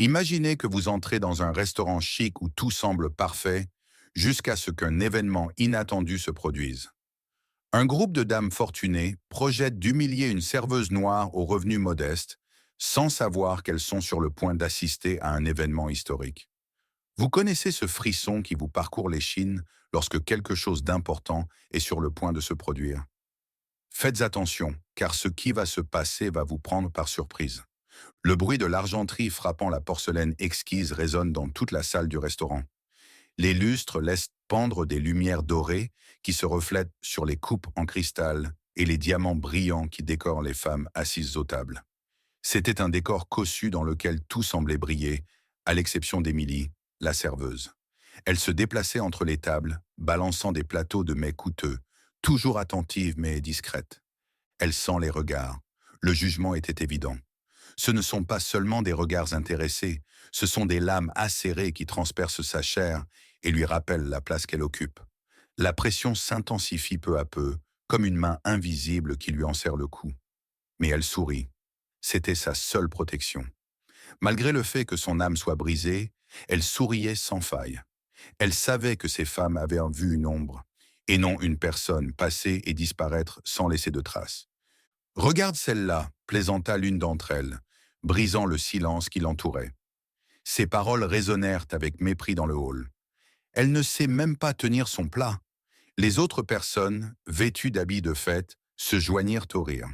Imaginez que vous entrez dans un restaurant chic où tout semble parfait, jusqu'à ce qu'un événement inattendu se produise. Un groupe de dames fortunées projette d'humilier une serveuse noire aux revenus modestes, sans savoir qu'elles sont sur le point d'assister à un événement historique. Vous connaissez ce frisson qui vous parcourt l'échine lorsque quelque chose d'important est sur le point de se produire. Faites attention, car ce qui va se passer va vous prendre par surprise. Le bruit de l'argenterie frappant la porcelaine exquise résonne dans toute la salle du restaurant. Les lustres laissent pendre des lumières dorées qui se reflètent sur les coupes en cristal et les diamants brillants qui décorent les femmes assises aux tables. C'était un décor cossu dans lequel tout semblait briller, à l'exception d'Émilie, la serveuse. Elle se déplaçait entre les tables, balançant des plateaux de mets coûteux, toujours attentive mais discrète. Elle sent les regards. Le jugement était évident. Ce ne sont pas seulement des regards intéressés, ce sont des lames acérées qui transpercent sa chair et lui rappellent la place qu'elle occupe. La pression s'intensifie peu à peu, comme une main invisible qui lui enserre le cou. Mais elle sourit. C'était sa seule protection. Malgré le fait que son âme soit brisée, elle souriait sans faille. Elle savait que ces femmes avaient en vue une ombre, et non une personne passer et disparaître sans laisser de traces. « Regarde celle-là », plaisanta l'une d'entre elles, brisant le silence qui l'entourait. Ses paroles résonnèrent avec mépris dans le hall. Elle ne sait même pas tenir son plat. Les autres personnes, vêtues d'habits de fête, se joignirent au rire.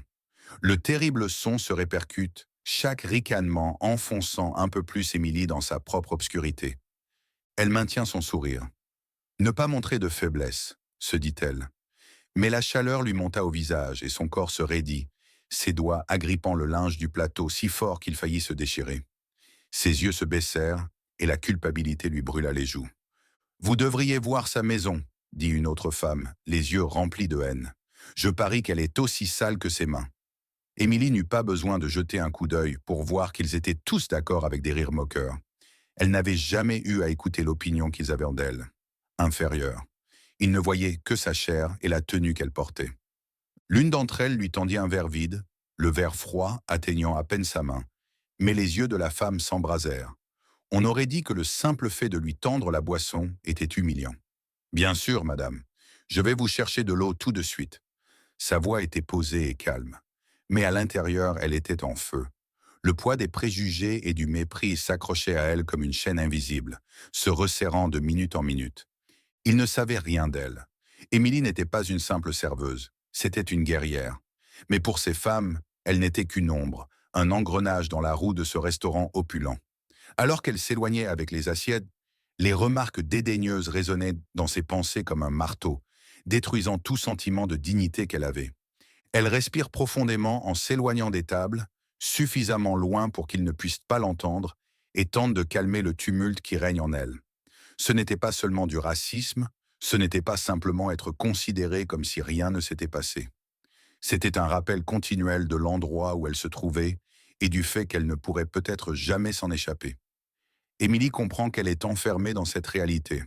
Le terrible son se répercute, chaque ricanement enfonçant un peu plus Émilie dans sa propre obscurité. Elle maintient son sourire. Ne pas montrer de faiblesse, se dit-elle. Mais la chaleur lui monta au visage et son corps se raidit, ses doigts agrippant le linge du plateau si fort qu'il faillit se déchirer. Ses yeux se baissèrent et la culpabilité lui brûla les joues. « Vous devriez voir sa maison », dit une autre femme, les yeux remplis de haine. « Je parie qu'elle est aussi sale que ses mains. » Émilie n'eut pas besoin de jeter un coup d'œil pour voir qu'ils étaient tous d'accord avec des rires moqueurs. Elle n'avait jamais eu à écouter l'opinion qu'ils avaient d'elle. Inférieure. Ils ne voyaient que sa chair et la tenue qu'elle portait. L'une d'entre elles lui tendit un verre vide, le verre froid atteignant à peine sa main, mais les yeux de la femme s'embrasèrent. On aurait dit que le simple fait de lui tendre la boisson était humiliant. « Bien sûr, madame, je vais vous chercher de l'eau tout de suite. » Sa voix était posée et calme, mais à l'intérieur, elle était en feu. Le poids des préjugés et du mépris s'accrochait à elle comme une chaîne invisible, se resserrant de minute en minute. Il ne savait rien d'elle. Émilie n'était pas une simple serveuse, c'était une guerrière. Mais pour ces femmes, elle n'était qu'une ombre, un engrenage dans la roue de ce restaurant opulent. Alors qu'elle s'éloignait avec les assiettes, les remarques dédaigneuses résonnaient dans ses pensées comme un marteau, détruisant tout sentiment de dignité qu'elle avait. Elle respire profondément en s'éloignant des tables, suffisamment loin pour qu'ils ne puissent pas l'entendre, et tente de calmer le tumulte qui règne en elle. Ce n'était pas seulement du racisme, ce n'était pas simplement être considérée comme si rien ne s'était passé. C'était un rappel continuel de l'endroit où elle se trouvait et du fait qu'elle ne pourrait peut-être jamais s'en échapper. Émilie comprend qu'elle est enfermée dans cette réalité.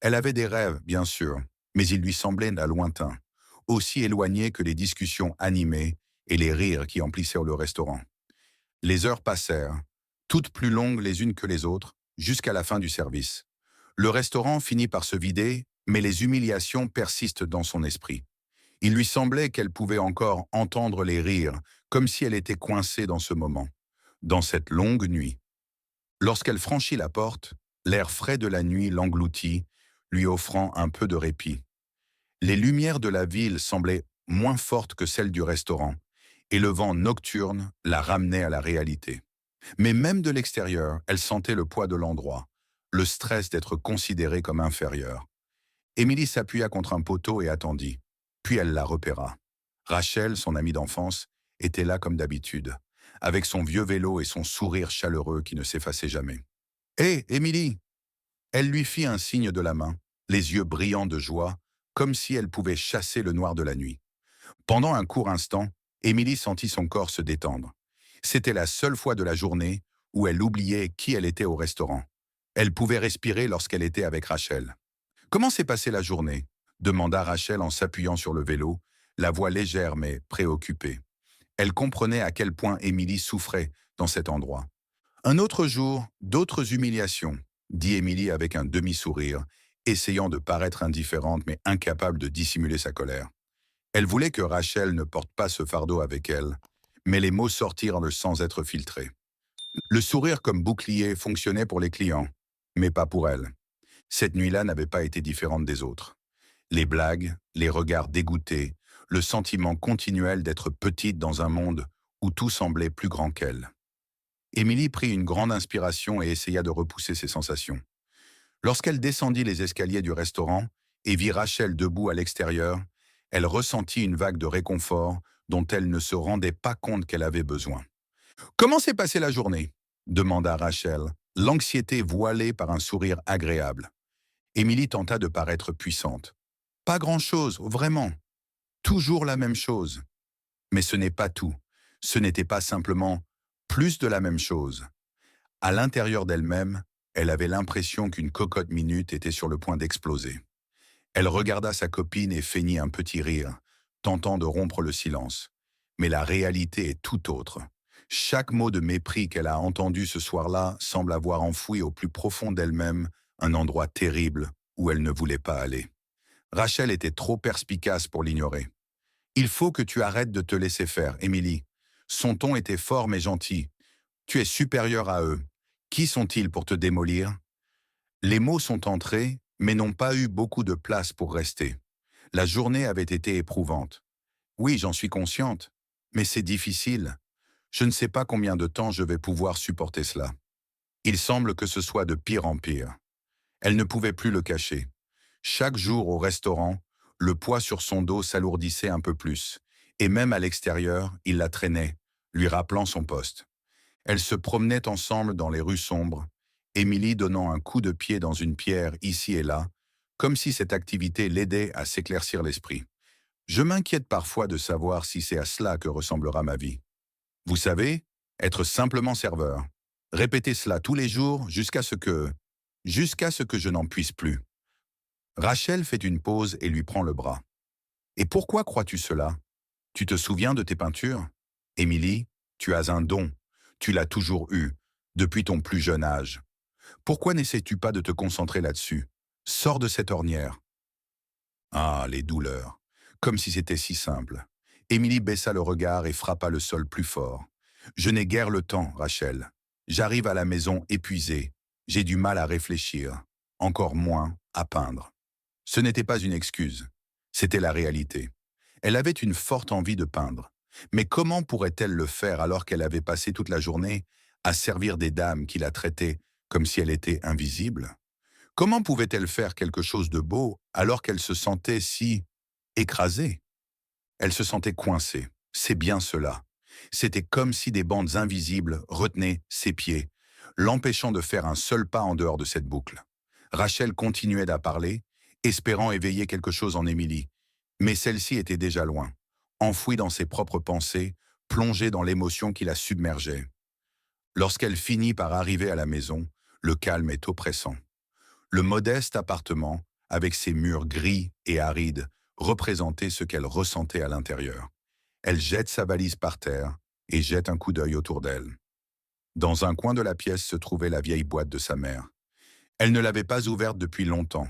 Elle avait des rêves, bien sûr, mais ils lui semblaient lointains, aussi éloignés que les discussions animées et les rires qui emplissaient le restaurant. Les heures passèrent, toutes plus longues les unes que les autres, jusqu'à la fin du service. Le restaurant finit par se vider, mais les humiliations persistent dans son esprit. Il lui semblait qu'elle pouvait encore entendre les rires, comme si elle était coincée dans ce moment, dans cette longue nuit. Lorsqu'elle franchit la porte, l'air frais de la nuit l'engloutit, lui offrant un peu de répit. Les lumières de la ville semblaient moins fortes que celles du restaurant, et le vent nocturne la ramenait à la réalité. Mais même de l'extérieur, elle sentait le poids de l'endroit, le stress d'être considérée comme inférieure. Émilie s'appuya contre un poteau et attendit. Puis elle la repéra. Rachel, son amie d'enfance, était là comme d'habitude, avec son vieux vélo et son sourire chaleureux qui ne s'effaçait jamais. « Hé, Émilie !» Elle lui fit un signe de la main, les yeux brillants de joie, comme si elle pouvait chasser le noir de la nuit. Pendant un court instant, Émilie sentit son corps se détendre. C'était la seule fois de la journée où elle oubliait qui elle était au restaurant. Elle pouvait respirer lorsqu'elle était avec Rachel. « Comment s'est passée la journée ?» demanda Rachel en s'appuyant sur le vélo, la voix légère mais préoccupée. Elle comprenait à quel point Émilie souffrait dans cet endroit. Un autre jour, d'autres humiliations, dit Émilie avec un demi-sourire, essayant de paraître indifférente mais incapable de dissimuler sa colère. Elle voulait que Rachel ne porte pas ce fardeau avec elle, mais les mots sortirent sans être filtrés. Le sourire comme bouclier fonctionnait pour les clients, mais pas pour elle. Cette nuit-là n'avait pas été différente des autres. Les blagues, les regards dégoûtés, le sentiment continuel d'être petite dans un monde où tout semblait plus grand qu'elle. Émilie prit une grande inspiration et essaya de repousser ses sensations. Lorsqu'elle descendit les escaliers du restaurant et vit Rachel debout à l'extérieur, elle ressentit une vague de réconfort dont elle ne se rendait pas compte qu'elle avait besoin. «Comment s'est passée la journée?» demanda Rachel, l'anxiété voilée par un sourire agréable. Émilie tenta de paraître puissante. «Pas grand-chose, vraiment. Toujours la même chose.» Mais ce n'est pas tout. Ce n'était pas simplement plus de la même chose. À l'intérieur d'elle-même, elle avait l'impression qu'une cocotte minute était sur le point d'exploser. Elle regarda sa copine et feignit un petit rire, tentant de rompre le silence. Mais la réalité est tout autre. Chaque mot de mépris qu'elle a entendu ce soir-là semble avoir enfoui au plus profond d'elle-même un endroit terrible où elle ne voulait pas aller. Rachel était trop perspicace pour l'ignorer. «Il faut que tu arrêtes de te laisser faire, Émilie.» Son ton était fort mais gentil. «Tu es supérieure à eux. Qui sont-ils pour te démolir?» Les mots sont entrés, mais n'ont pas eu beaucoup de place pour rester. La journée avait été éprouvante. «Oui, j'en suis consciente, mais c'est difficile. Je ne sais pas combien de temps je vais pouvoir supporter cela. Il semble que ce soit de pire en pire.» Elle ne pouvait plus le cacher. Chaque jour au restaurant, le poids sur son dos s'alourdissait un peu plus, et même à l'extérieur, il la traînait, lui rappelant son poste. Elles se promenaient ensemble dans les rues sombres, Émilie donnant un coup de pied dans une pierre ici et là, comme si cette activité l'aidait à s'éclaircir l'esprit. «Je m'inquiète parfois de savoir si c'est à cela que ressemblera ma vie. Vous savez, être simplement serveur. Répéter cela tous les jours jusqu'à ce que je n'en puisse plus.» Rachel fait une pause et lui prend le bras. «Et pourquoi crois-tu cela? Tu te souviens de tes peintures? Émilie, tu as un don. Tu l'as toujours eu, depuis ton plus jeune âge. Pourquoi n'essaies-tu pas de te concentrer là-dessus? Sors de cette ornière.» Ah, les douleurs. Comme si c'était si simple. Émilie baissa le regard et frappa le sol plus fort. «Je n'ai guère le temps, Rachel. J'arrive à la maison épuisé. J'ai du mal à réfléchir. Encore moins à peindre.» Ce n'était pas une excuse. C'était la réalité. Elle avait une forte envie de peindre. Mais comment pourrait-elle le faire alors qu'elle avait passé toute la journée à servir des dames qui la traitaient comme si elle était invisible? Comment pouvait-elle faire quelque chose de beau alors qu'elle se sentait si écrasée? Elle se sentait coincée. C'est bien cela. C'était comme si des bandes invisibles retenaient ses pieds, l'empêchant de faire un seul pas en dehors de cette boucle. Rachel continuait d'à parler, espérant éveiller quelque chose en Émilie. Mais celle-ci était déjà loin, enfouie dans ses propres pensées, plongée dans l'émotion qui la submergeait. Lorsqu'elle finit par arriver à la maison, le calme est oppressant. Le modeste appartement, avec ses murs gris et arides, représentait ce qu'elle ressentait à l'intérieur. Elle jette sa valise par terre et jette un coup d'œil autour d'elle. Dans un coin de la pièce se trouvait la vieille boîte de sa mère. Elle ne l'avait pas ouverte depuis longtemps.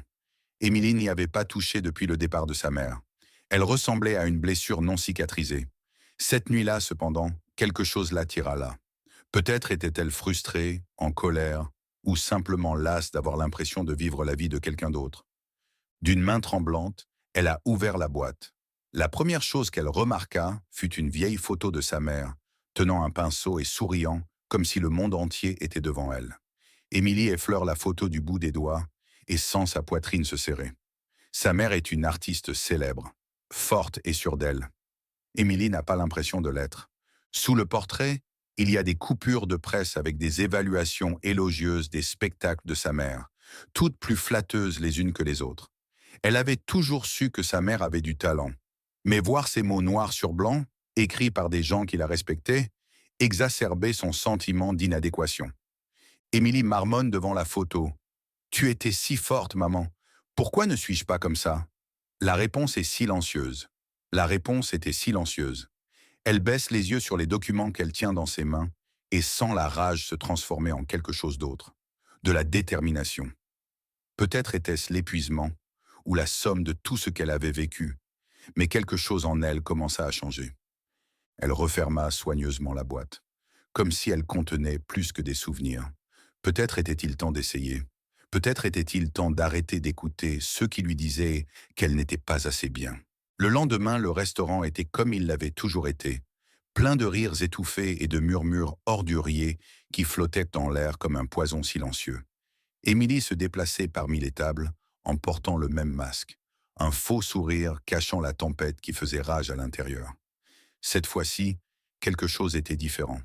Émilie n'y avait pas touché depuis le départ de sa mère. Elle ressemblait à une blessure non cicatrisée. Cette nuit-là, cependant, quelque chose l'attira là. Peut-être était-elle frustrée, en colère, ou simplement lasse d'avoir l'impression de vivre la vie de quelqu'un d'autre. D'une main tremblante, elle a ouvert la boîte. La première chose qu'elle remarqua fut une vieille photo de sa mère, tenant un pinceau et souriant comme si le monde entier était devant elle. Émilie effleure la photo du bout des doigts et sent sa poitrine se serrer. Sa mère est une artiste célèbre, forte et sûre d'elle. Émilie n'a pas l'impression de l'être. Sous le portrait, il y a des coupures de presse avec des évaluations élogieuses des spectacles de sa mère, toutes plus flatteuses les unes que les autres. Elle avait toujours su que sa mère avait du talent. Mais voir ces mots noirs sur blanc, écrits par des gens qui la respectaient, exacerbait son sentiment d'inadéquation. Émilie marmonne devant la photo. «Tu étais si forte, maman. Pourquoi ne suis-je pas comme ça?» La réponse est silencieuse. La réponse était silencieuse. Elle baisse les yeux sur les documents qu'elle tient dans ses mains et sent la rage se transformer en quelque chose d'autre, de la détermination. Peut-être était-ce l'épuisement ou la somme de tout ce qu'elle avait vécu, mais quelque chose en elle commença à changer. Elle referma soigneusement la boîte, comme si elle contenait plus que des souvenirs. Peut-être était-il temps d'essayer. Peut-être était-il temps d'arrêter d'écouter ceux qui lui disaient qu'elle n'était pas assez bien. Le lendemain, le restaurant était comme il l'avait toujours été, plein de rires étouffés et de murmures orduriers qui flottaient en l'air comme un poison silencieux. Émilie se déplaçait parmi les tables en portant le même masque, un faux sourire cachant la tempête qui faisait rage à l'intérieur. Cette fois-ci, quelque chose était différent.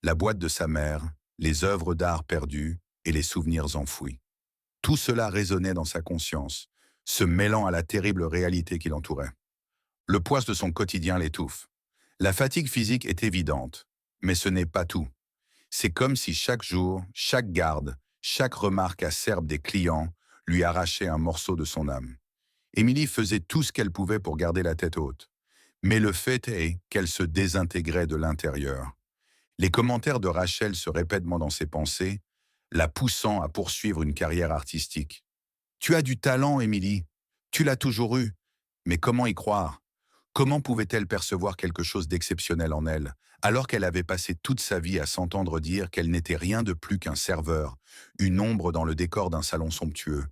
La boîte de sa mère, les œuvres d'art perdues et les souvenirs enfouis. Tout cela résonnait dans sa conscience, se mêlant à la terrible réalité qui l'entourait. Le poids de son quotidien l'étouffe. La fatigue physique est évidente, mais ce n'est pas tout. C'est comme si chaque jour, chaque garde, chaque remarque acerbe des clients lui arrachait un morceau de son âme. Émilie faisait tout ce qu'elle pouvait pour garder la tête haute. Mais le fait est qu'elle se désintégrait de l'intérieur. Les commentaires de Rachel se répètent dans ses pensées, la poussant à poursuivre une carrière artistique. Tu as du talent, Émilie. Tu l'as toujours eu. Mais comment y croire? Comment pouvait-elle percevoir quelque chose d'exceptionnel en elle, alors qu'elle avait passé toute sa vie à s'entendre dire qu'elle n'était rien de plus qu'un serveur, une ombre dans le décor d'un salon somptueux?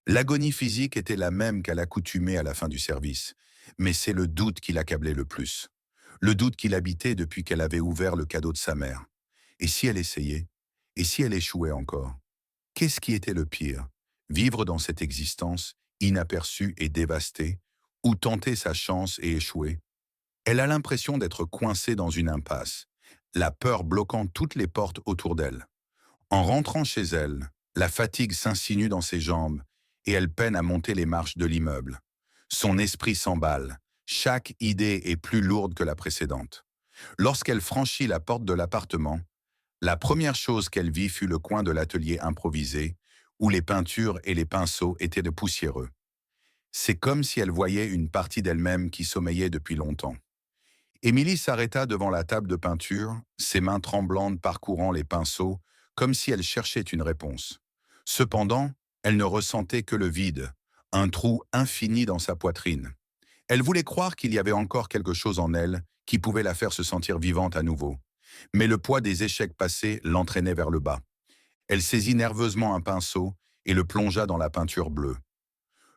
L'agonie physique était la même qu'à l'accoutumée à la fin du service, mais c'est le doute qui l'accablait le plus. Le doute qui l'habitait depuis qu'elle avait ouvert le cadeau de sa mère. Et si elle essayait? Et si elle échouait encore? Qu'est-ce qui était le pire? Vivre dans cette existence, inaperçue et dévastée, ou tenter sa chance et échouer? Elle a l'impression d'être coincée dans une impasse, la peur bloquant toutes les portes autour d'elle. En rentrant chez elle, la fatigue s'insinue dans ses jambes et elle peine à monter les marches de l'immeuble. Son esprit s'emballe. Chaque idée est plus lourde que la précédente. Lorsqu'elle franchit la porte de l'appartement, la première chose qu'elle vit fut le coin de l'atelier improvisé, où les peintures et les pinceaux étaient de poussiéreux. C'est comme si elle voyait une partie d'elle-même qui sommeillait depuis longtemps. Émilie s'arrêta devant la table de peinture, ses mains tremblantes parcourant les pinceaux, comme si elle cherchait une réponse. Cependant, elle ne ressentait que le vide, un trou infini dans sa poitrine. Elle voulait croire qu'il y avait encore quelque chose en elle qui pouvait la faire se sentir vivante à nouveau. Mais le poids des échecs passés l'entraînait vers le bas. Elle saisit nerveusement un pinceau et le plongea dans la peinture bleue.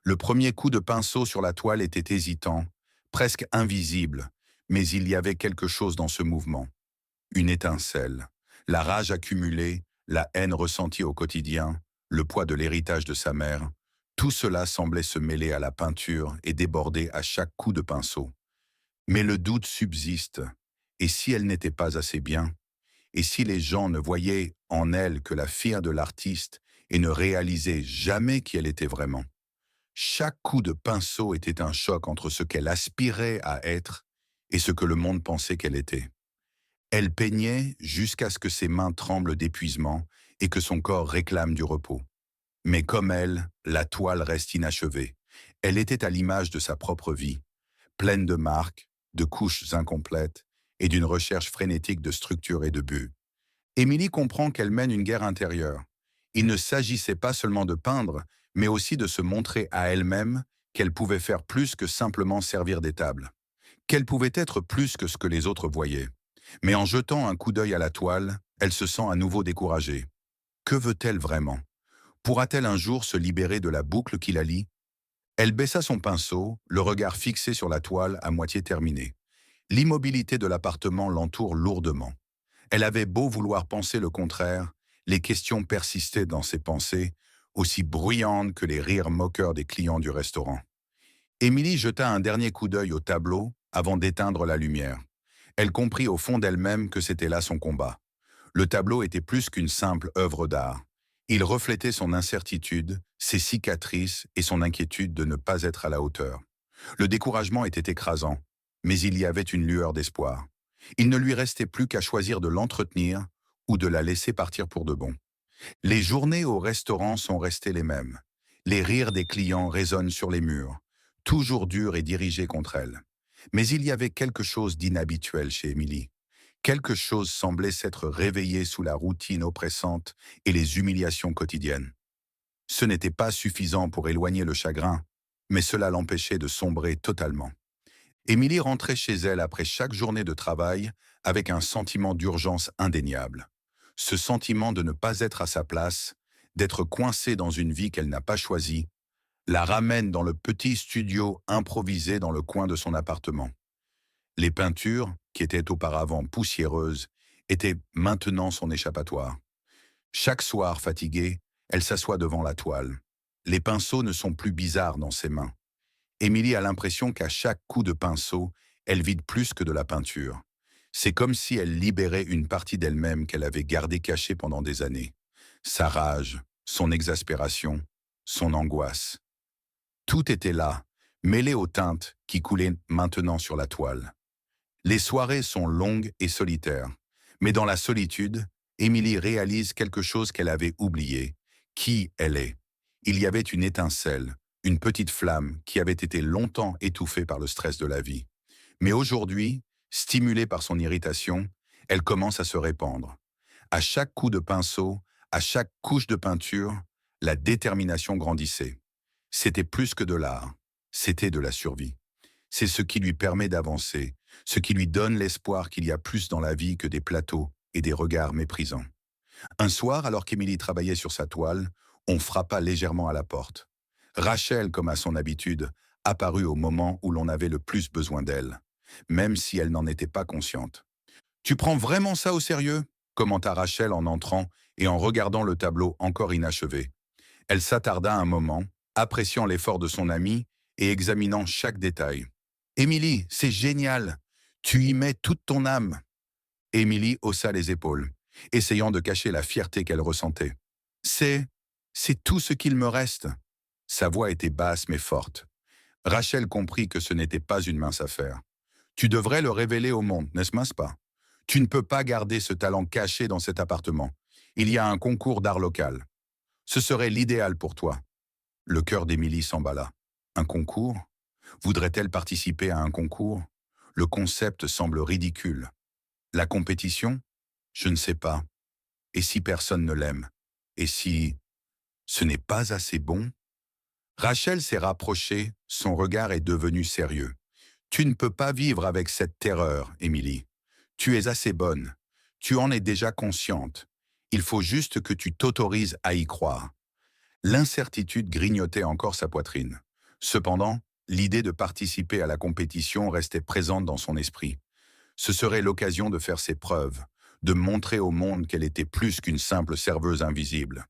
Le premier coup de pinceau sur la toile était hésitant, presque invisible, mais il y avait quelque chose dans ce mouvement. Une étincelle, la rage accumulée, la haine ressentie au quotidien, le poids de l'héritage de sa mère, tout cela semblait se mêler à la peinture et déborder à chaque coup de pinceau. Mais le doute subsiste. Et si elle n'était pas assez bien? Et si les gens ne voyaient en elle que la fille de l'artiste et ne réalisaient jamais qui elle était vraiment? Chaque coup de pinceau était un choc entre ce qu'elle aspirait à être et ce que le monde pensait qu'elle était. Elle peignait jusqu'à ce que ses mains tremblent d'épuisement et que son corps réclame du repos. Mais comme elle, la toile reste inachevée. Elle était à l'image de sa propre vie, pleine de marques, de couches incomplètes et d'une recherche frénétique de structure et de but. Émilie comprend qu'elle mène une guerre intérieure. Il ne s'agissait pas seulement de peindre, mais aussi de se montrer à elle-même qu'elle pouvait faire plus que simplement servir des tables, qu'elle pouvait être plus que ce que les autres voyaient. Mais en jetant un coup d'œil à la toile, elle se sent à nouveau découragée. Que veut-elle vraiment? Pourra-t-elle un jour se libérer de la boucle qui la lie? Elle baissa son pinceau, le regard fixé sur la toile à moitié terminée. L'immobilité de l'appartement l'entoure lourdement. Elle avait beau vouloir penser le contraire, les questions persistaient dans ses pensées, aussi bruyantes que les rires moqueurs des clients du restaurant. Émilie jeta un dernier coup d'œil au tableau avant d'éteindre la lumière. Elle comprit au fond d'elle-même que c'était là son combat. Le tableau était plus qu'une simple œuvre d'art. Il reflétait son incertitude, ses cicatrices et son inquiétude de ne pas être à la hauteur. Le découragement était écrasant, mais il y avait une lueur d'espoir. Il ne lui restait plus qu'à choisir de l'entretenir ou de la laisser partir pour de bon. Les journées au restaurant sont restées les mêmes. Les rires des clients résonnent sur les murs, toujours durs et dirigés contre elle. Mais il y avait quelque chose d'inhabituel chez Émilie. Quelque chose semblait s'être réveillé sous la routine oppressante et les humiliations quotidiennes. Ce n'était pas suffisant pour éloigner le chagrin, mais cela l'empêchait de sombrer totalement. Émilie rentrait chez elle après chaque journée de travail avec un sentiment d'urgence indéniable. Ce sentiment de ne pas être à sa place, d'être coincée dans une vie qu'elle n'a pas choisie, la ramène dans le petit studio improvisé dans le coin de son appartement. Les peintures, qui étaient auparavant poussiéreuses, étaient maintenant son échappatoire. Chaque soir, fatiguée, elle s'assoit devant la toile. Les pinceaux ne sont plus bizarres dans ses mains. Émilie a l'impression qu'à chaque coup de pinceau, elle vide plus que de la peinture. C'est comme si elle libérait une partie d'elle-même qu'elle avait gardée cachée pendant des années. Sa rage, son exaspération, son angoisse. Tout était là, mêlé aux teintes qui coulaient maintenant sur la toile. Les soirées sont longues et solitaires, mais dans la solitude, Émilie réalise quelque chose qu'elle avait oublié, qui elle est. Il y avait une étincelle, une petite flamme qui avait été longtemps étouffée par le stress de la vie. Mais aujourd'hui, stimulée par son irritation, elle commence à se répandre. À chaque coup de pinceau, à chaque couche de peinture, la détermination grandissait. C'était plus que de l'art, c'était de la survie. C'est ce qui lui permet d'avancer, ce qui lui donne l'espoir qu'il y a plus dans la vie que des plateaux et des regards méprisants. Un soir, alors qu'Émilie travaillait sur sa toile, on frappa légèrement à la porte. Rachel, comme à son habitude, apparut au moment où l'on avait le plus besoin d'elle, même si elle n'en était pas consciente. « Tu prends vraiment ça au sérieux ?» commenta Rachel en entrant et en regardant le tableau encore inachevé. Elle s'attarda un moment, appréciant l'effort de son amie et examinant chaque détail. « Émilie, c'est génial! Tu y mets toute ton âme !» Émilie haussa les épaules, essayant de cacher la fierté qu'elle ressentait. « C'est tout ce qu'il me reste. » Sa voix était basse mais forte. Rachel comprit que ce n'était pas une mince affaire. « Tu devrais le révéler au monde, n'est-ce pas? Tu ne peux pas garder ce talent caché dans cet appartement. Il y a un concours d'art local. Ce serait l'idéal pour toi. » Le cœur d'Émilie s'emballa. Un concours? Voudrait-elle participer à un concours? Le concept semble ridicule. La compétition? Je ne sais pas. Et si personne ne l'aime? Et si ce n'est pas assez bon? Rachel s'est rapprochée, son regard est devenu sérieux. Tu ne peux pas vivre avec cette terreur, Émilie. Tu es assez bonne. Tu en es déjà consciente. Il faut juste que tu t'autorises à y croire. L'incertitude grignotait encore sa poitrine. Cependant, l'idée de participer à la compétition restait présente dans son esprit. Ce serait l'occasion de faire ses preuves, de montrer au monde qu'elle était plus qu'une simple serveuse invisible.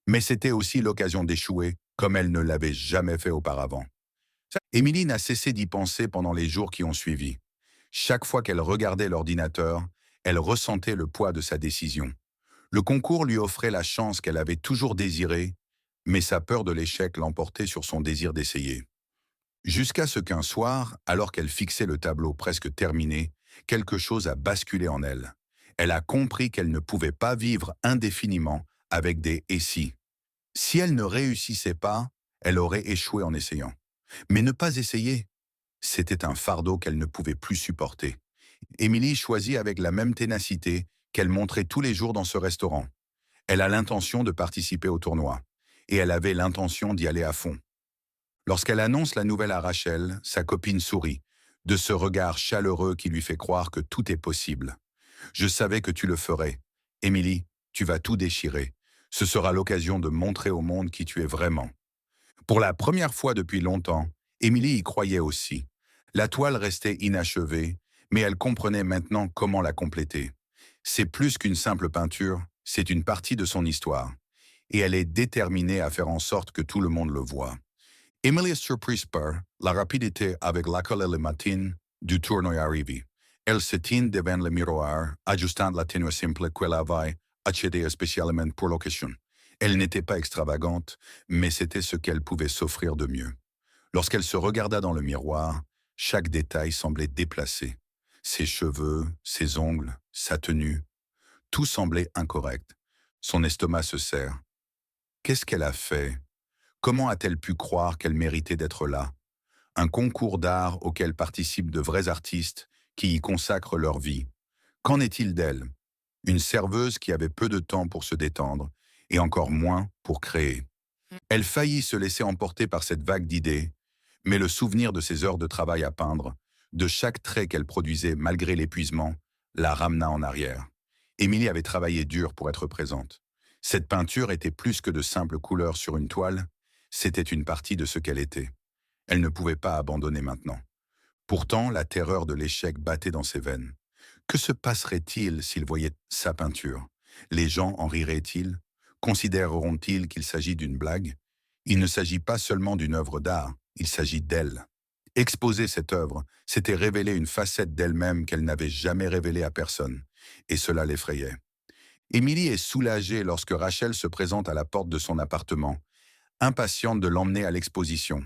Mais c'était aussi l'occasion d'échouer, comme elle ne l'avait jamais fait auparavant. Émilie n'a cessé d'y penser pendant les jours qui ont suivi. Chaque fois qu'elle regardait l'ordinateur, elle ressentait le poids de sa décision. Le concours lui offrait la chance qu'elle avait toujours désirée, mais sa peur de l'échec l'emportait sur son désir d'essayer. Jusqu'à ce qu'un soir, alors qu'elle fixait le tableau presque terminé, quelque chose a basculé en elle. Elle a compris qu'elle ne pouvait pas vivre indéfiniment avec des « et si ». Si elle ne réussissait pas, elle aurait échoué en essayant. Mais ne pas essayer, c'était un fardeau qu'elle ne pouvait plus supporter. Émilie choisit avec la même ténacité qu'elle montrait tous les jours dans ce restaurant. Elle a l'intention de participer au tournoi, et elle avait l'intention d'y aller à fond. Lorsqu'elle annonce la nouvelle à Rachel, sa copine sourit, de ce regard chaleureux qui lui fait croire que tout est possible. « Je savais que tu le ferais. Émilie, tu vas tout déchirer. Ce sera l'occasion de montrer au monde qui tu es vraiment. » Pour la première fois depuis longtemps, Émilie y croyait aussi. La toile restait inachevée, mais elle comprenait maintenant comment la compléter. C'est plus qu'une simple peinture, c'est une partie de son histoire. Et elle est déterminée à faire en sorte que tout le monde le voie. Emily est surprise par la rapidité avec laquelle le matin du tournoi arrivé. Elle se tient devant le miroir, ajustant la tenue simple qu'elle avait achetée spécialement pour l'occasion. Elle n'était pas extravagante, mais c'était ce qu'elle pouvait s'offrir de mieux. Lorsqu'elle se regarda dans le miroir, chaque détail semblait déplacé. Ses cheveux, ses ongles, sa tenue, tout semblait incorrect. Son estomac se serre. Qu'est-ce qu'elle a fait? Comment a-t-elle pu croire qu'elle méritait d'être là? Un concours d'art auquel participent de vrais artistes qui y consacrent leur vie. Qu'en est-il d'elle? Une serveuse qui avait peu de temps pour se détendre, et encore moins pour créer. Elle faillit se laisser emporter par cette vague d'idées, mais le souvenir de ses heures de travail à peindre, de chaque trait qu'elle produisait malgré l'épuisement, la ramena en arrière. Émilie avait travaillé dur pour être présente. Cette peinture était plus que de simples couleurs sur une toile, c'était une partie de ce qu'elle était. Elle ne pouvait pas abandonner maintenant. Pourtant, la terreur de l'échec battait dans ses veines. Que se passerait-il s'il voyait sa peinture? Les gens en riraient-ils? Considéreront-ils qu'il s'agit d'une blague? Il ne s'agit pas seulement d'une œuvre d'art, il s'agit d'elle. Exposer cette œuvre, c'était révéler une facette d'elle-même qu'elle n'avait jamais révélée à personne, et cela l'effrayait. Émilie est soulagée lorsque Rachel se présente à la porte de son appartement, impatiente de l'emmener à l'exposition.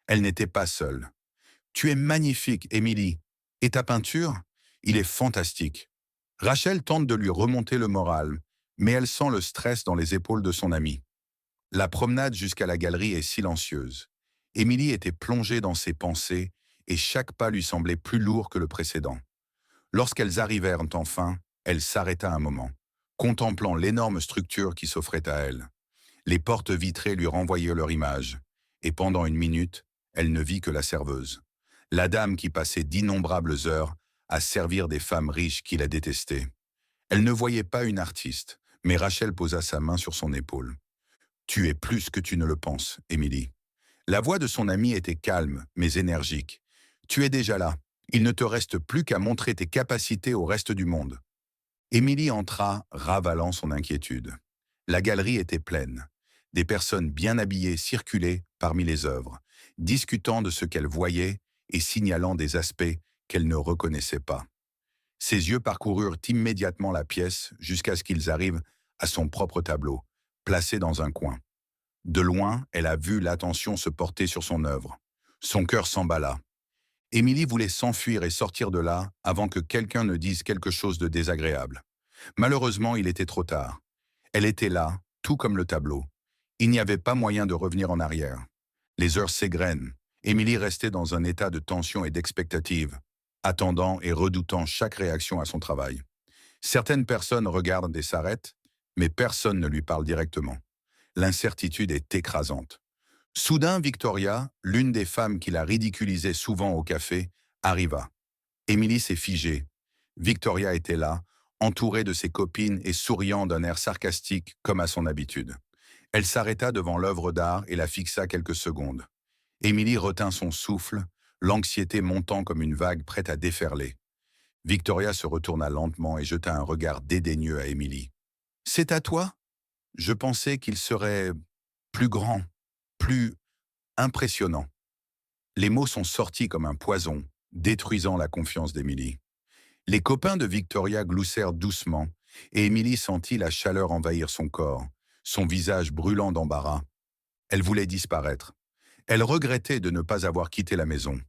Elle n'était pas seule. Tu es magnifique, Émilie. Et ta peinture? Il est fantastique. Rachel tente de lui remonter le moral, mais elle sent le stress dans les épaules de son amie. La promenade jusqu'à la galerie est silencieuse. Émilie était plongée dans ses pensées et chaque pas lui semblait plus lourd que le précédent. Lorsqu'elles arrivèrent enfin, elle s'arrêta un moment, contemplant l'énorme structure qui s'offrait à elle. Les portes vitrées lui renvoyaient leur image, et pendant une minute, elle ne vit que la serveuse. La dame qui passait d'innombrables heures à servir des femmes riches qui la détestaient. Elle ne voyait pas une artiste, mais Rachel posa sa main sur son épaule. Tu es plus que tu ne le penses, Émilie. La voix de son amie était calme, mais énergique. Tu es déjà là. Il ne te reste plus qu'à montrer tes capacités au reste du monde. Émilie entra, ravalant son inquiétude. La galerie était pleine. Des personnes bien habillées circulaient parmi les œuvres, discutant de ce qu'elles voyaient et signalant des aspects qu'elles ne reconnaissaient pas. Ses yeux parcoururent immédiatement la pièce jusqu'à ce qu'ils arrivent à son propre tableau, placé dans un coin. De loin, elle a vu l'attention se porter sur son œuvre. Son cœur s'emballa. Émilie voulait s'enfuir et sortir de là avant que quelqu'un ne dise quelque chose de désagréable. Malheureusement, il était trop tard. Elle était là, tout comme le tableau. Il n'y avait pas moyen de revenir en arrière. Les heures s'égrènent. Émilie restait dans un état de tension et d'expectative, attendant et redoutant chaque réaction à son travail. Certaines personnes regardent et s'arrêtent, mais personne ne lui parle directement. L'incertitude est écrasante. Soudain, Victoria, l'une des femmes qui la ridiculisait souvent au café, arriva. Émilie s'est figée. Victoria était là, entourée de ses copines et souriant d'un air sarcastique comme à son habitude. Elle s'arrêta devant l'œuvre d'art et la fixa quelques secondes. Émilie retint son souffle, l'anxiété montant comme une vague prête à déferler. Victoria se retourna lentement et jeta un regard dédaigneux à Émilie. « C'est à toi? Je pensais qu'il serait plus grand, plus impressionnant. » Les mots sont sortis comme un poison, détruisant la confiance d'Émilie. Les copains de Victoria gloussèrent doucement, et Émilie sentit la chaleur envahir son corps, son visage brûlant d'embarras. Elle voulait disparaître. Elle regrettait de ne pas avoir quitté la maison.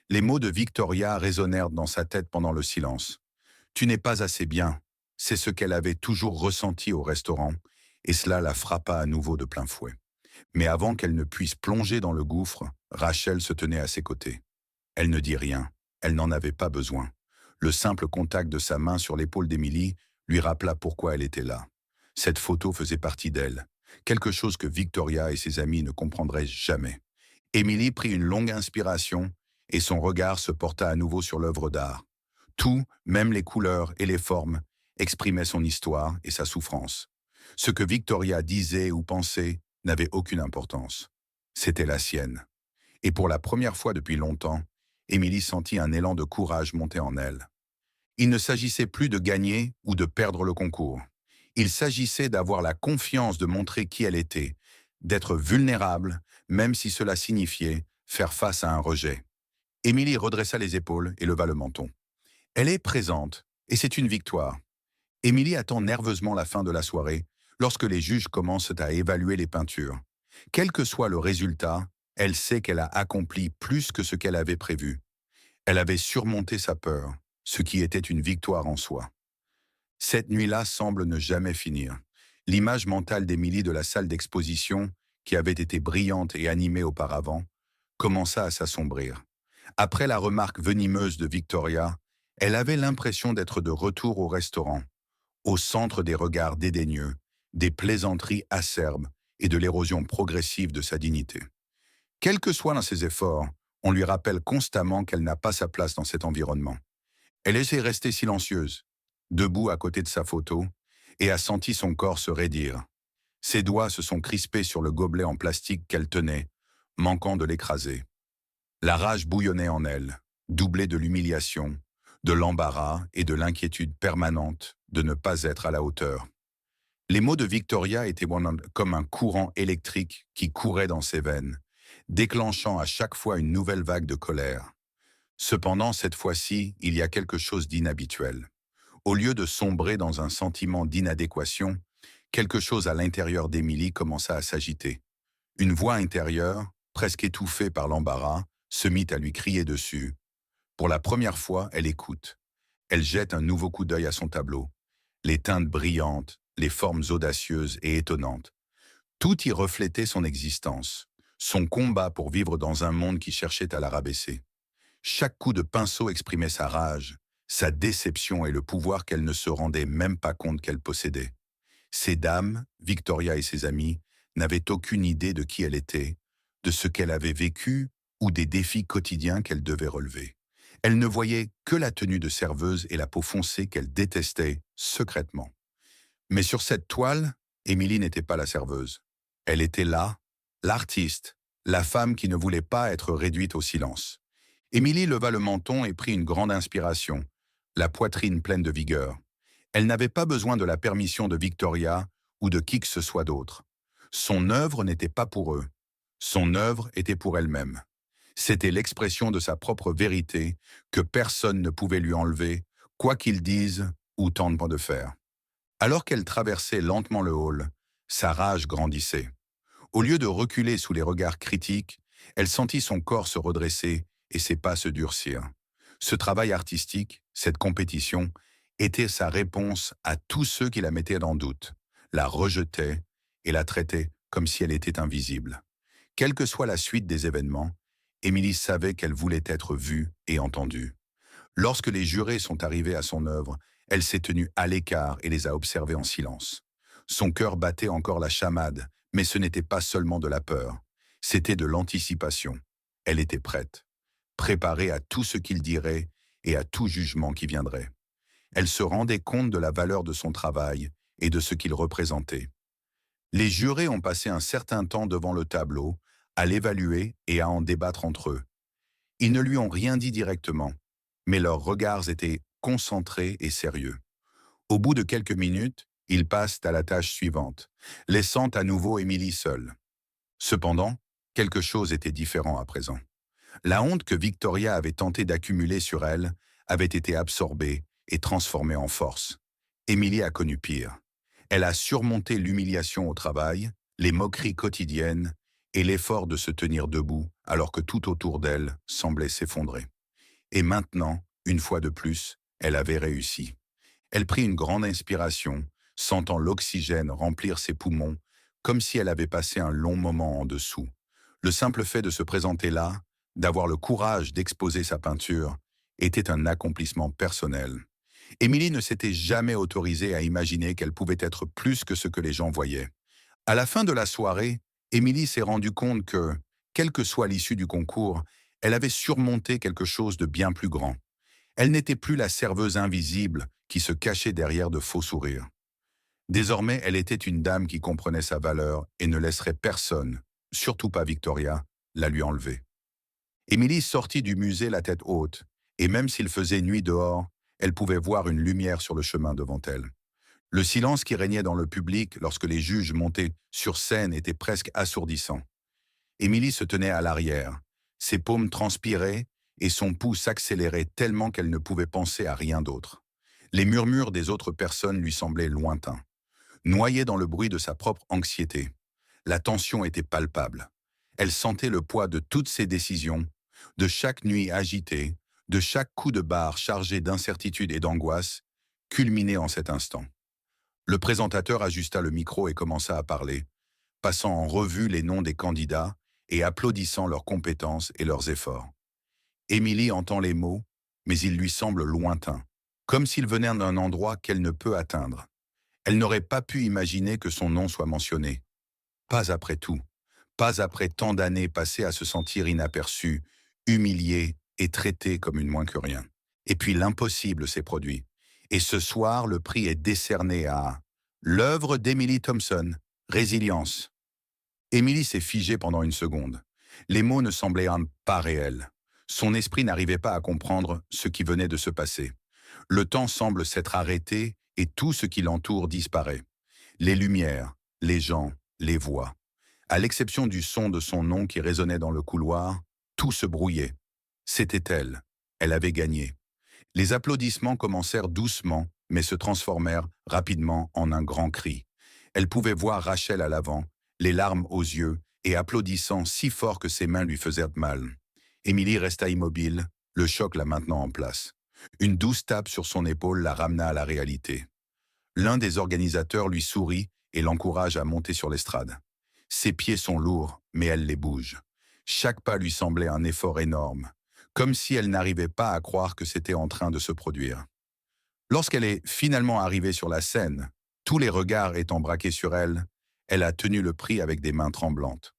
Les mots de Victoria résonnèrent dans sa tête pendant le silence. « Tu n'es pas assez bien », c'est ce qu'elle avait toujours ressenti au restaurant, et cela la frappa à nouveau de plein fouet. Mais avant qu'elle ne puisse plonger dans le gouffre, Rachel se tenait à ses côtés. Elle ne dit rien, elle n'en avait pas besoin. Le simple contact de sa main sur l'épaule d'Émilie lui rappela pourquoi elle était là. Cette photo faisait partie d'elle, quelque chose que Victoria et ses amis ne comprendraient jamais. Émilie prit une longue inspiration et son regard se porta à nouveau sur l'œuvre d'art. Tout, même les couleurs et les formes, exprimait son histoire et sa souffrance. Ce que Victoria disait ou pensait n'avait aucune importance. C'était la sienne. Et pour la première fois depuis longtemps, Émilie sentit un élan de courage monter en elle. Il ne s'agissait plus de gagner ou de perdre le concours. Il s'agissait d'avoir la confiance de montrer qui elle était, d'être vulnérable, même si cela signifiait faire face à un rejet. Émilie redressa les épaules et leva le menton. Elle est présente, et c'est une victoire. Émilie attend nerveusement la fin de la soirée, lorsque les juges commencent à évaluer les peintures. Quel que soit le résultat, elle sait qu'elle a accompli plus que ce qu'elle avait prévu. Elle avait surmonté sa peur, ce qui était une victoire en soi. Cette nuit-là semble ne jamais finir. L'image mentale d'Émilie de la salle d'exposition, qui avait été brillante et animée auparavant, commença à s'assombrir. Après la remarque venimeuse de Victoria, Elle avait l'impression d'être de retour au restaurant, au centre des regards dédaigneux, des plaisanteries acerbes et de l'érosion progressive de sa dignité. Quels que soient ses efforts, on lui rappelle constamment qu'elle n'a pas sa place dans cet environnement. Elle essaie de rester silencieuse, debout à côté de sa photo, et a senti son corps se raidir. Ses doigts se sont crispés sur le gobelet en plastique qu'elle tenait, manquant de l'écraser. La rage bouillonnait en elle, doublée de l'humiliation, de l'embarras et de l'inquiétude permanente de ne pas être à la hauteur. Les mots de Victoria étaient comme un courant électrique qui courait dans ses veines, déclenchant à chaque fois une nouvelle vague de colère. Cependant, cette fois-ci, il y a quelque chose d'inhabituel. Au lieu de sombrer dans un sentiment d'inadéquation, quelque chose à l'intérieur d'Émilie commença à s'agiter. Une voix intérieure, presque étouffée par l'embarras, se mit à lui crier dessus. Pour la première fois, elle écoute. Elle jette un nouveau coup d'œil à son tableau. Les teintes brillantes, les formes audacieuses et étonnantes. Tout y reflétait son existence, son combat pour vivre dans un monde qui cherchait à la rabaisser. Chaque coup de pinceau exprimait sa rage, sa déception et le pouvoir qu'elle ne se rendait même pas compte qu'elle possédait. Ces dames, Victoria et ses amis, n'avaient aucune idée de qui elle était, de ce qu'elle avait vécu ou des défis quotidiens qu'elle devait relever. Elle ne voyait que la tenue de serveuse et la peau foncée qu'elle détestait secrètement. Mais sur cette toile, Émilie n'était pas la serveuse. Elle était là, l'artiste, la femme qui ne voulait pas être réduite au silence. Émilie leva le menton et prit une grande inspiration, la poitrine pleine de vigueur. Elle n'avait pas besoin de la permission de Victoria ou de qui que ce soit d'autre. Son œuvre n'était pas pour eux. Son œuvre était pour elle-même. C'était l'expression de sa propre vérité que personne ne pouvait lui enlever, quoi qu'il dise ou tente de faire. Alors qu'elle traversait lentement le hall, sa rage grandissait. Au lieu de reculer sous les regards critiques, elle sentit son corps se redresser et ses pas se durcir. Ce travail artistique, cette compétition, était sa réponse à tous ceux qui la mettaient en doute, la rejetaient et la traitaient comme si elle était invisible. Quelle que soit la suite des événements, Émilie savait qu'elle voulait être vue et entendue. Lorsque les jurés sont arrivés à son œuvre, elle s'est tenue à l'écart et les a observés en silence. Son cœur battait encore la chamade, mais ce n'était pas seulement de la peur, c'était de l'anticipation. Elle était prête, préparée à tout ce qu'il dirait et à tout jugement qui viendrait. Elle se rendait compte de la valeur de son travail et de ce qu'il représentait. Les jurés ont passé un certain temps devant le tableau, à l'évaluer et à en débattre entre eux. Ils ne lui ont rien dit directement, mais leurs regards étaient concentrés et sérieux. Au bout de quelques minutes, ils passent à la tâche suivante, laissant à nouveau Émilie seule. Cependant, quelque chose était différent à présent. La honte que Victoria avait tenté d'accumuler sur elle avait été absorbée et transformée en force. Émilie a connu pire. Elle a surmonté l'humiliation au travail, les moqueries quotidiennes et l'effort de se tenir debout alors que tout autour d'elle semblait s'effondrer. Et maintenant, une fois de plus, elle avait réussi. Elle prit une grande inspiration, sentant l'oxygène remplir ses poumons, comme si elle avait passé un long moment en dessous. Le simple fait de se présenter là, d'avoir le courage d'exposer sa peinture, était un accomplissement personnel. Émilie ne s'était jamais autorisée à imaginer qu'elle pouvait être plus que ce que les gens voyaient. À la fin de la soirée, Émilie s'est rendue compte que, quelle que soit l'issue du concours, elle avait surmonté quelque chose de bien plus grand. Elle n'était plus la serveuse invisible qui se cachait derrière de faux sourires. Désormais, elle était une dame qui comprenait sa valeur et ne laisserait personne, surtout pas Victoria, la lui enlever. Émilie sortit du musée la tête haute, et même s'il faisait nuit dehors, elle pouvait voir une lumière sur le chemin devant elle. Le silence qui régnait dans le public lorsque les juges montaient sur scène était presque assourdissant. Émilie se tenait à l'arrière. Ses paumes transpiraient et son pouls s'accélérait tellement qu'elle ne pouvait penser à rien d'autre. Les murmures des autres personnes lui semblaient lointains. Noyée dans le bruit de sa propre anxiété, la tension était palpable. Elle sentait le poids de toutes ses décisions, de chaque nuit agitée, de chaque coup de barre chargé d'incertitude et d'angoisse, culminé en cet instant. Le présentateur ajusta le micro et commença à parler, passant en revue les noms des candidats et applaudissant leurs compétences et leurs efforts. Émilie entend les mots mais il lui semble lointain, comme s'il venait d'un endroit qu'elle ne peut atteindre. Elle n'aurait pas pu imaginer que son nom soit mentionné. Pas après tout, pas après tant d'années passées à se sentir inaperçue, humiliée et traitée comme une moins que rien. Et puis l'impossible s'est produit. Et ce soir, le prix est décerné à l'œuvre d'Emily Thompson, Résilience. Emily s'est figée pendant une seconde. Les mots ne semblaient pas réels. Son esprit n'arrivait pas à comprendre ce qui venait de se passer. Le temps semble s'être arrêté et tout ce qui l'entoure disparaît. Les lumières, les gens, les voix. À l'exception du son de son nom qui résonnait dans le couloir, tout se brouillait. C'était elle. Elle avait gagné. Les applaudissements commencèrent doucement, mais se transformèrent rapidement en un grand cri. Elle pouvait voir Rachel à l'avant, les larmes aux yeux, et applaudissant si fort que ses mains lui faisaient mal. Émilie resta immobile, le choc la maintenant en place. Une douce tape sur son épaule la ramena à la réalité. L'un des organisateurs lui sourit et l'encourage à monter sur l'estrade. Ses pieds sont lourds, mais elle les bouge. Chaque pas lui semblait un effort énorme, comme si elle n'arrivait pas à croire que c'était en train de se produire. Lorsqu'elle est finalement arrivée sur la scène, tous les regards étant braqués sur elle, elle a tenu le prix avec des mains tremblantes.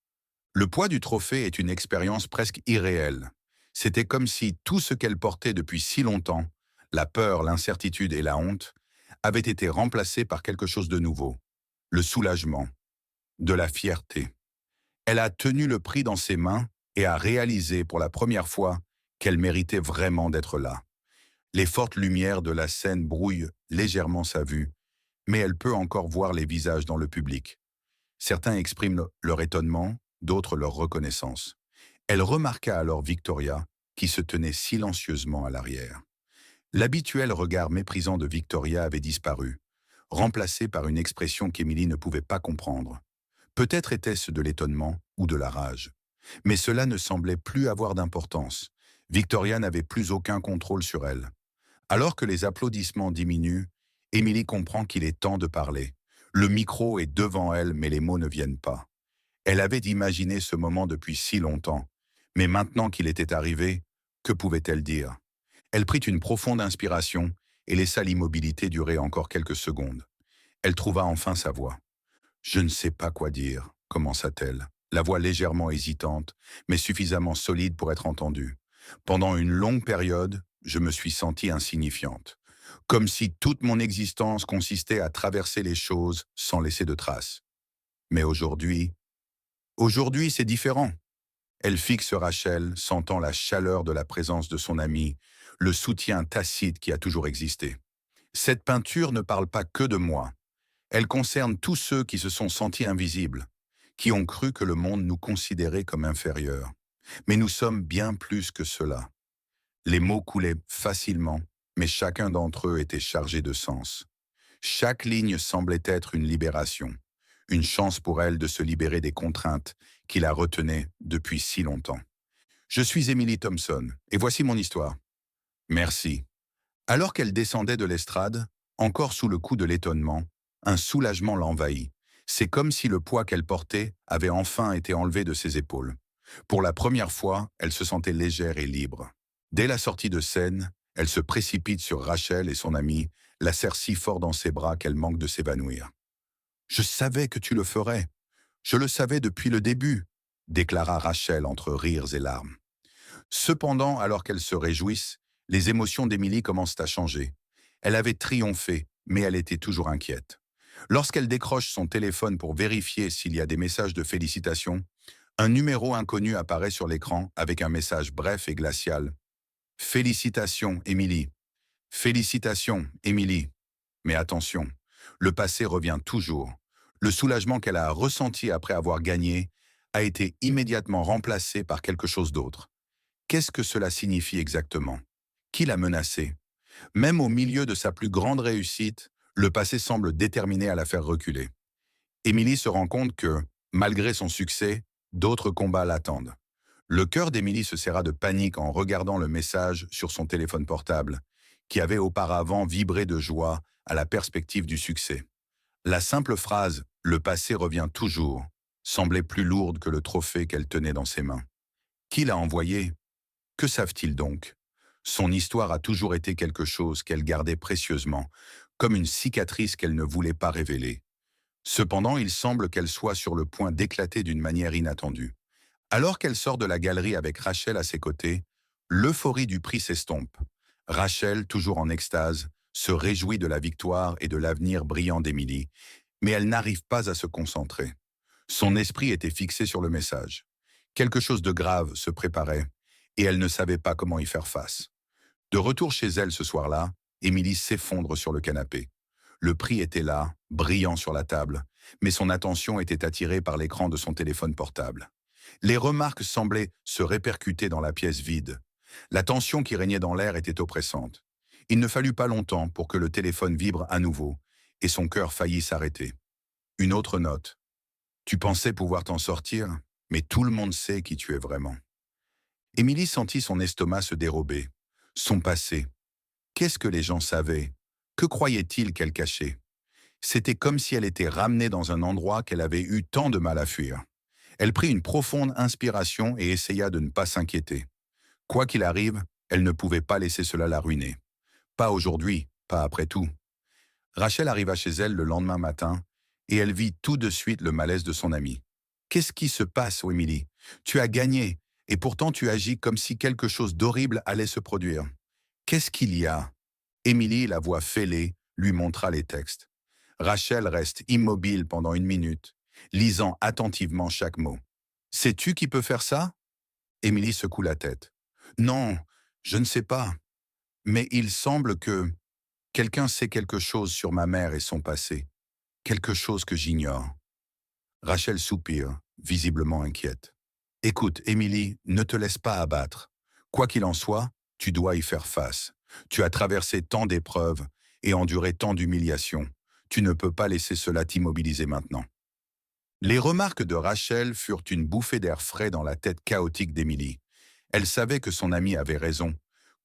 Le poids du trophée est une expérience presque irréelle. C'était comme si tout ce qu'elle portait depuis si longtemps, la peur, l'incertitude et la honte, avait été remplacé par quelque chose de nouveau. Le soulagement, de la fierté. Elle a tenu le prix dans ses mains et a réalisé pour la première fois qu'elle méritait vraiment d'être là. Les fortes lumières de la scène brouillent légèrement sa vue, mais elle peut encore voir les visages dans le public. Certains expriment leur étonnement, d'autres leur reconnaissance. Elle remarqua alors Victoria, qui se tenait silencieusement à l'arrière. L'habituel regard méprisant de Victoria avait disparu, remplacé par une expression qu'Émilie ne pouvait pas comprendre. Peut-être était-ce de l'étonnement ou de la rage. Mais cela ne semblait plus avoir d'importance. Victoria n'avait plus aucun contrôle sur elle. Alors que les applaudissements diminuent, Émilie comprend qu'il est temps de parler. Le micro est devant elle, mais les mots ne viennent pas. Elle avait imaginé ce moment depuis si longtemps. Mais maintenant qu'il était arrivé, que pouvait-elle dire? Elle prit une profonde inspiration et laissa l'immobilité durer encore quelques secondes. Elle trouva enfin sa voix. « Je ne sais pas quoi dire », commença-t-elle, la voix légèrement hésitante, mais suffisamment solide pour être entendue. Pendant une longue période, je me suis sentie insignifiante, comme si toute mon existence consistait à traverser les choses sans laisser de traces. Mais aujourd'hui c'est différent. Elle fixe Rachel, sentant la chaleur de la présence de son amie, le soutien tacite qui a toujours existé. Cette peinture ne parle pas que de moi. Elle concerne tous ceux qui se sont sentis invisibles, qui ont cru que le monde nous considérait comme inférieurs. Mais nous sommes bien plus que cela. Les mots coulaient facilement, mais chacun d'entre eux était chargé de sens. Chaque ligne semblait être une libération, une chance pour elle de se libérer des contraintes qui la retenaient depuis si longtemps. Je suis Emily Thompson, et voici mon histoire. Merci. Alors qu'elle descendait de l'estrade, encore sous le coup de l'étonnement, un soulagement l'envahit. C'est comme si le poids qu'elle portait avait enfin été enlevé de ses épaules. Pour la première fois, elle se sentait légère et libre. Dès la sortie de scène, elle se précipite sur Rachel et son amie, la serre si fort dans ses bras qu'elle manque de s'évanouir. « Je savais que tu le ferais. Je le savais depuis le début », déclara Rachel entre rires et larmes. Cependant, alors qu'elles se réjouissent, les émotions d'Émilie commencent à changer. Elle avait triomphé, mais elle était toujours inquiète. Lorsqu'elle décroche son téléphone pour vérifier s'il y a des messages de félicitations, un numéro inconnu apparaît sur l'écran avec un message bref et glacial. « Félicitations, Émilie. Félicitations, Émilie. » Mais attention, le passé revient toujours. Le soulagement qu'elle a ressenti après avoir gagné a été immédiatement remplacé par quelque chose d'autre. Qu'est-ce que cela signifie exactement? Qui l'a menacée? Même au milieu de sa plus grande réussite, le passé semble déterminé à la faire reculer. Émilie se rend compte que, malgré son succès, d'autres combats l'attendent. Le cœur d'Émilie se serra de panique en regardant le message sur son téléphone portable, qui avait auparavant vibré de joie à la perspective du succès. La simple phrase « Le passé revient toujours » semblait plus lourde que le trophée qu'elle tenait dans ses mains. Qui l'a envoyé? Que savent-ils donc? Son histoire a toujours été quelque chose qu'elle gardait précieusement, comme une cicatrice qu'elle ne voulait pas révéler. Cependant, il semble qu'elle soit sur le point d'éclater d'une manière inattendue. Alors qu'elle sort de la galerie avec Rachel à ses côtés, l'euphorie du prix s'estompe. Rachel, toujours en extase, se réjouit de la victoire et de l'avenir brillant d'Emily, mais elle n'arrive pas à se concentrer. Son esprit était fixé sur le message. Quelque chose de grave se préparait, et elle ne savait pas comment y faire face. De retour chez elle ce soir-là, Émilie s'effondre sur le canapé. Le prix était là, brillant sur la table, mais son attention était attirée par l'écran de son téléphone portable. Les remarques semblaient se répercuter dans la pièce vide. La tension qui régnait dans l'air était oppressante. Il ne fallut pas longtemps pour que le téléphone vibre à nouveau, et son cœur faillit s'arrêter. Une autre note. Tu pensais pouvoir t'en sortir, mais tout le monde sait qui tu es vraiment. Émilie sentit son estomac se dérober. Son passé. Qu'est-ce que les gens savaient? Que croyaient-ils qu'elle cachait? C'était comme si elle était ramenée dans un endroit qu'elle avait eu tant de mal à fuir. Elle prit une profonde inspiration et essaya de ne pas s'inquiéter. Quoi qu'il arrive, elle ne pouvait pas laisser cela la ruiner. Pas aujourd'hui, pas après tout. Rachel arriva chez elle le lendemain matin et elle vit tout de suite le malaise de son amie. Qu'est-ce qui se passe, Emily? Tu as gagné et pourtant tu agis comme si quelque chose d'horrible allait se produire. Qu'est-ce qu'il y a? Émilie, la voix fêlée, lui montra les textes. Rachel reste immobile pendant 1 minute, lisant attentivement chaque mot. Sais-tu qui peut faire ça? Émilie secoue la tête. Non, je ne sais pas. Mais il semble que quelqu'un sait quelque chose sur ma mère et son passé. Quelque chose que j'ignore. Rachel soupire, visiblement inquiète. Écoute, Émilie, ne te laisse pas abattre. Quoi qu'il en soit, tu dois y faire face. Tu as traversé tant d'épreuves et enduré tant d'humiliations. Tu ne peux pas laisser cela t'immobiliser maintenant. Les remarques de Rachel furent une bouffée d'air frais dans la tête chaotique d'Émilie. Elle savait que son amie avait raison.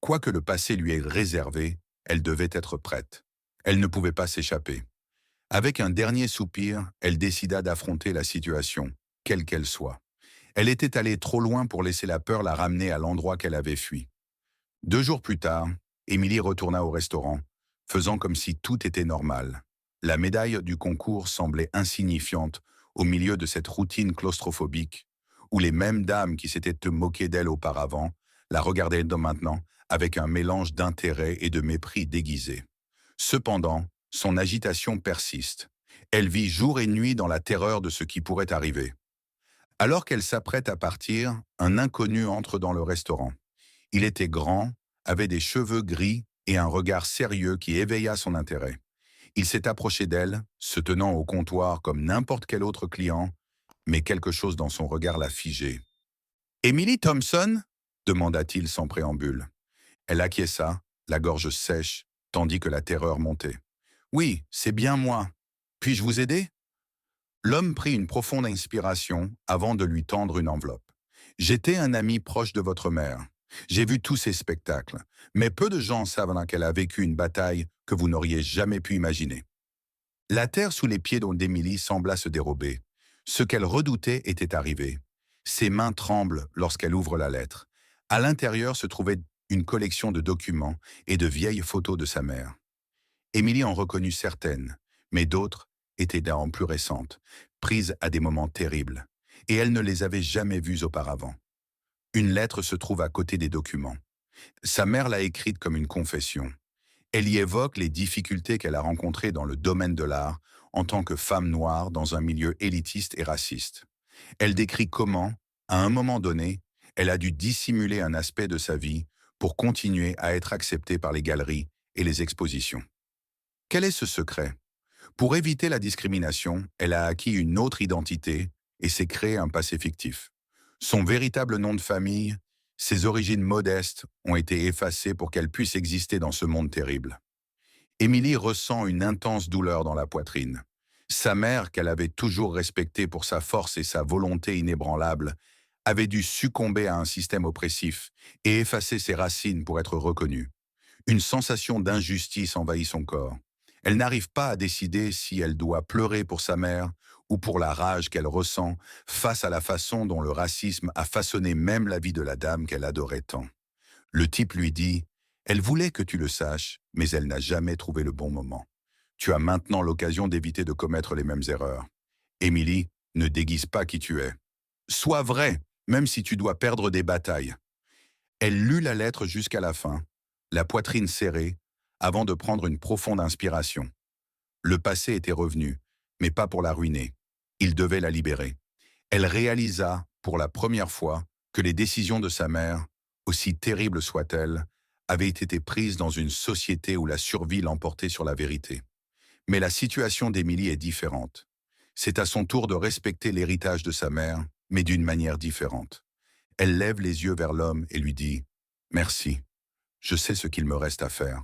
Quoi que le passé lui ait réservé, elle devait être prête. Elle ne pouvait pas s'échapper. Avec un dernier soupir, elle décida d'affronter la situation, quelle qu'elle soit. Elle était allée trop loin pour laisser la peur la ramener à l'endroit qu'elle avait fui. 2 jours plus tard, Émilie retourna au restaurant, faisant comme si tout était normal. La médaille du concours semblait insignifiante au milieu de cette routine claustrophobique, où les mêmes dames qui s'étaient moquées d'elle auparavant la regardaient maintenant avec un mélange d'intérêt et de mépris déguisé. Cependant, son agitation persiste. Elle vit jour et nuit dans la terreur de ce qui pourrait arriver. Alors qu'elle s'apprête à partir, un inconnu entre dans le restaurant. Il était grand, avait des cheveux gris et un regard sérieux qui éveilla son intérêt. Il s'est approché d'elle, se tenant au comptoir comme n'importe quel autre client, mais quelque chose dans son regard l'a figé. « Emily Thompson ?» demanda-t-il sans préambule. Elle acquiesça, la gorge sèche, tandis que la terreur montait. « Oui, c'est bien moi. Puis-je vous aider ?» L'homme prit une profonde inspiration avant de lui tendre une enveloppe. « J'étais un ami proche de votre mère. J'ai vu tous ces spectacles, mais peu de gens savent qu'elle a vécu une bataille que vous n'auriez jamais pu imaginer. » La terre sous les pieds d'Émilie sembla se dérober. Ce qu'elle redoutait était arrivé. Ses mains tremblent lorsqu'elle ouvre la lettre. À l'intérieur se trouvait une collection de documents et de vieilles photos de sa mère. Émilie en reconnut certaines, mais d'autres étaient d'âme plus récentes, prises à des moments terribles, et elle ne les avait jamais vues auparavant. Une lettre se trouve à côté des documents. Sa mère l'a écrite comme une confession. Elle y évoque les difficultés qu'elle a rencontrées dans le domaine de l'art en tant que femme noire dans un milieu élitiste et raciste. Elle décrit comment, à un moment donné, elle a dû dissimuler un aspect de sa vie pour continuer à être acceptée par les galeries et les expositions. Quel est ce secret? Pour éviter la discrimination, elle a acquis une autre identité et s'est créé un passé fictif. Son véritable nom de famille, ses origines modestes ont été effacées pour qu'elle puisse exister dans ce monde terrible. Émilie ressent une intense douleur dans la poitrine. Sa mère, qu'elle avait toujours respectée pour sa force et sa volonté inébranlable, avait dû succomber à un système oppressif et effacer ses racines pour être reconnue. Une sensation d'injustice envahit son corps. Elle n'arrive pas à décider si elle doit pleurer pour sa mère ou pour la rage qu'elle ressent face à la façon dont le racisme a façonné même la vie de la dame qu'elle adorait tant. Le type lui dit Elle voulait que tu le saches, mais elle n'a jamais trouvé le bon moment. Tu as maintenant l'occasion d'éviter de commettre les mêmes erreurs. Émilie, ne déguise pas qui tu es. Sois vrai, même si tu dois perdre des batailles. Elle lut la lettre jusqu'à la fin, la poitrine serrée, avant de prendre une profonde inspiration. Le passé était revenu, mais pas pour la ruiner. Il devait la libérer. Elle réalisa, pour la première fois, que les décisions de sa mère, aussi terribles soient-elles, avaient été prises dans une société où la survie l'emportait sur la vérité. Mais la situation d'Émilie est différente. C'est à son tour de respecter l'héritage de sa mère, mais d'une manière différente. Elle lève les yeux vers l'homme et lui dit « Merci, je sais ce qu'il me reste à faire. »